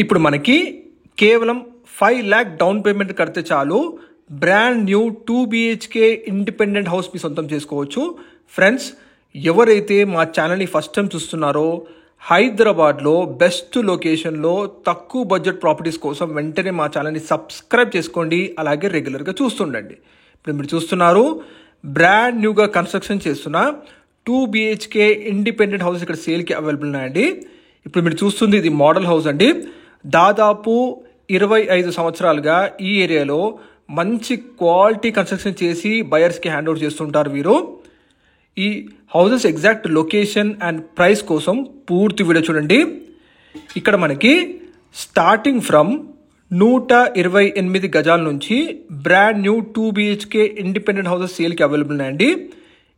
ఇప్పుడు మనకి కేవలం 5 lakh డౌన్ పేమెంట్ కడితే చాలు brand new 2 BHK independent house మీ సొంతం చేసుకోవచ్చు. ఫ్రెండ్స్, ఎవరైతే మా ఛానల్ని ఫస్ట్ టైం చూస్తున్నారో హైదరాబాద్లో బెస్ట్ లొకేషన్లో తక్కువ బడ్జెట్ ప్రాపర్టీస్ కోసం వెంటనే మా ఛానల్ని సబ్స్క్రైబ్ చేసుకోండి. అలాగే రెగ్యులర్గా చూస్తుండండి. ఇప్పుడు మీరు చూస్తున్నారు బ్రాండ్ న్యూగా కన్స్ట్రక్షన్ చేస్తున్న 2 BHK ఇండిపెండెంట్ హౌస్ ఇక్కడ సేల్కి అవైలబుల్ ఉన్నాయండి. ఇప్పుడు మీరు చూస్తుంది ఇది మోడల్ హౌస్ అండి. దాదాపు 25 సంవత్సరాలుగా ఈ ఏరియాలో మంచి క్వాలిటీ కన్స్ట్రక్షన్ చేసి బయర్స్కి హ్యాండ్ ఓవర్ చేస్తుంటారు వీరు. ఈ houses exact location and price కోసం పూర్తి వీడియో చూడండి. ఇక్కడ మనకి స్టార్టింగ్ ఫ్రమ్ 128 గజాల నుంచి brand new 2 BHK independent houses సేల్కి అవైలబుల్ ఉన్నాయండి.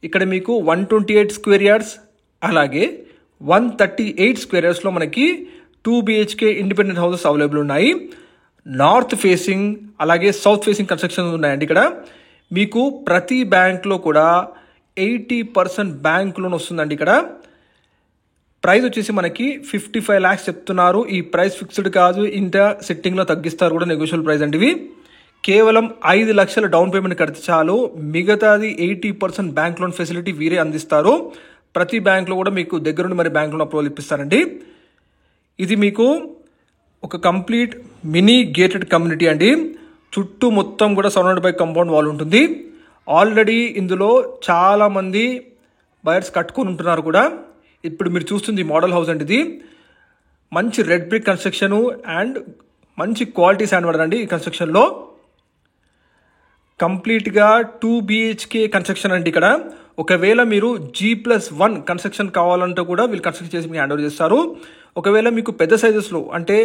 ఇక్కడ మీకు 128 స్క్వేర్ యార్డ్స్ అలాగే 138 స్క్వేర్ యార్డ్స్లో మనకి 2 BHK ఇండిపెండెంట్ హౌసెస్ అవైలబుల్ ఉన్నాయి. నార్త్ ఫేసింగ్ అలాగే సౌత్ ఫేసింగ్ కన్స్ట్రక్షన్ ఉన్నాయండి. ఇక్కడ మీకు ప్రతి బ్యాంక్లో కూడా 80% బ్యాంక్ లోన్ వస్తుందండి. ఇక్కడ ప్రైస్ వచ్చేసి మనకి 55 lakhs చెప్తున్నారు. ఈ ప్రైస్ ఫిక్స్డ్ కాదు, ఇంత సెట్టింగ్లో తగ్గిస్తారు కూడా, నెగోషియబుల్ ప్రైస్ అండి. ఇవి కేవలం 5 లక్షల డౌన్ పేమెంట్ కడితే చాలు, మిగతాది 80% బ్యాంక్ లోన్ ఫెసిలిటీ వీరే అందిస్తారు. ప్రతి బ్యాంక్లో కూడా మీకు దగ్గరుండి మరి బ్యాంక్ లోన్ అప్రూవల్ ఇప్పిస్తారండి. ఇది మీకు ఒక కంప్లీట్ మినీ గేటెడ్ కమ్యూనిటీ అండి. చుట్టూ మొత్తం కూడా సరౌండెడ్ బై కాంపౌండ్ వాల్ ఉంటుంది. ఆల్రెడీ ఇందులో చాలామంది బయర్స్ కట్టుకొని ఉంటున్నారు కూడా. ఇప్పుడు మీరు చూస్తుంది మోడల్ హౌస్ అండి. ఇది మంచి రెడ్ బ్రిక్ కన్స్ట్రక్షను అండ్ మంచి క్వాలిటీ శాండ్ వాటర్ అండి. ఈ కన్స్ట్రక్షన్లో కంప్లీట్గా 2 BHK కన్స్ట్రక్షన్ అండి. ఇక్కడ ఒకవేళ మీరు G+1 కన్స్ట్రక్షన్ కావాలంటే కూడా వీళ్ళు కన్స్ట్రక్షన్ చేసి మీకు హ్యాండ్ ఓవర్ చేస్తారు. ఒకవేళ మీకు పెద్ద సైజెస్లో అంటే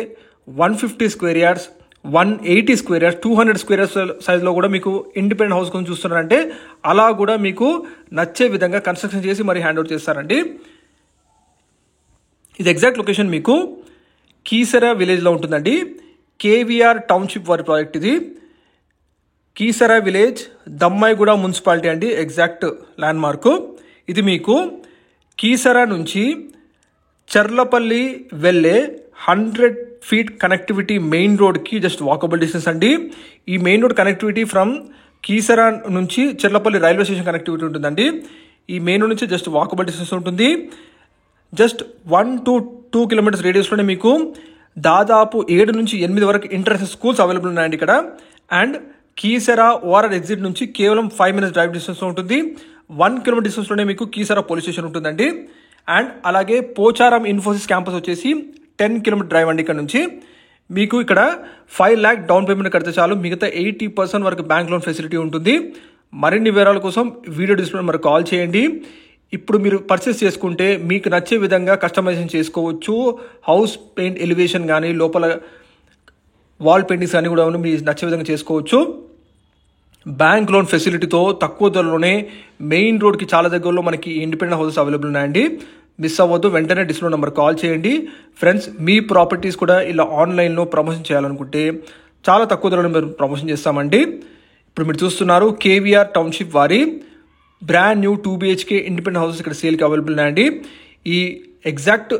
150 square yards 180 square yards 200 square yards సైజ్లో కూడా మీకు ఇండిపెండెంట్ హౌస్ కోసం చూస్తున్నారంటే అలా కూడా మీకు నచ్చే విధంగా కన్స్ట్రక్షన్ చేసి మరి హ్యాండ్ ఓవర్ చేస్తారండి. ఇది ఎగ్జాక్ట్ లొకేషన్ మీకు కీసరా విలేజ్లో ఉంటుందండి. KVR టౌన్షిప్ వారి ప్రాజెక్ట్ ఇది. కీసరా విలేజ్ దమ్మాయిగూడ మున్సిపాలిటీ అండి ఎగ్జాక్ట్ ల్యాండ్ మార్కు. ఇది మీకు కీసరా నుంచి చర్లపల్లి వెళ్ళే 100 feet కనెక్టివిటీ మెయిన్ రోడ్కి జస్ట్ వాకబుల్ డిస్టెన్స్ అండి. ఈ main road connectivity from Keesara నుంచి చర్లపల్లి రైల్వే స్టేషన్ కనెక్టివిటీ ఉంటుందండి. ఈ మెయిన్ రోడ్ నుంచి జస్ట్ వాకబుల్ డిస్టెన్స్ ఉంటుంది. జస్ట్ 1 to 2 kilometers రేడియస్లోనే మీకు దాదాపు 7 నుంచి 8 వరకు ఇంటర్నేషనల్ స్కూల్స్ అవైలబుల్ ఉన్నాయండి ఇక్కడ. అండ్ కీసరా ఓఆర్ఆర్ ఎగ్జిట్ నుంచి కేవలం 5 minutes డ్రైవ్ డిస్టెన్స్లో ఉంటుంది. 1 kilometer డిస్టెన్స్లోనే మీకు కీసరా పోలీస్ స్టేషన్ ఉంటుందండి. అండ్ అలాగే పోచారం ఇన్ఫోసిస్ క్యాంపస్ వచ్చేసి 10 kilometer డ్రైవ్ అండి. ఇక్కడ నుంచి మీకు ఇక్కడ 5 lakh డౌన్ పేమెంట్ కడితే చాలు, మిగతా 80% వరకు బ్యాంక్ లోన్ ఫెసిలిటీ ఉంటుంది. మరిన్ని వివరాల కోసం వీడియో డిస్ప్లే మరి కాల్ చేయండి. ఇప్పుడు మీరు పర్చేస్ చేసుకుంటే మీకు నచ్చే విధంగా కస్టమైజేషన్ చేసుకోవచ్చు. హౌస్ పెయింట్ ఎలివేషన్ కానీ లోపల వాల్ పెయింటింగ్స్ కానీ కూడా మీకు నచ్చే విధంగా చేసుకోవచ్చు. బ్యాంక్ లోన్ ఫెసిలిటీతో తక్కువ ధరలోనే మెయిన్ రోడ్కి చాలా దగ్గరలో మనకి ఇండిపెండెంట్ హౌసెస్ అవైలబుల్ ఉన్నాయండి. మిస్ అవ్వద్దు, వెంటనే డిస్ప్లే నెంబర్ కాల్ చేయండి. ఫ్రెండ్స్, మీ ప్రాపర్టీస్ కూడా ఇలా ఆన్లైన్లో ప్రమోషన్ చేయాలనుకుంటే చాలా తక్కువ ధరలో మేము ప్రమోషన్ చేస్తామండి. ఇప్పుడు మీరు చూస్తున్నారు KVR టౌన్షిప్ వారి brand new 2 BHK independent houses ఇక్కడ సేల్కి అవైలబుల్ ఉన్నాయండి. ఈ ఎగ్జాక్ట్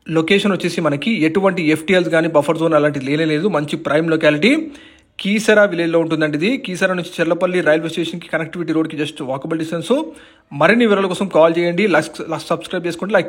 లొకేషన్ వచ్చేసి మనకి ఎటువంటి FTLs కానీ బఫర్ జోన్ అలాంటిది లేదు. మంచి ప్రైమ్ లొకాలిటీ కీసరా విలేజ్లో ఉంటుందండి. ఇది కీసరా నుంచి చెర్లపల్లి రైల్వే స్టేషన్కి కనెక్టివిటీ రోడ్కి జస్ట్ వాకబుల్ డిస్టెన్స్. మరిన్ని వివరాల కోసం కాల్ చేయండి, సబ్స్క్రైబ్ చేసుకోండి, లైక్ చేయండి.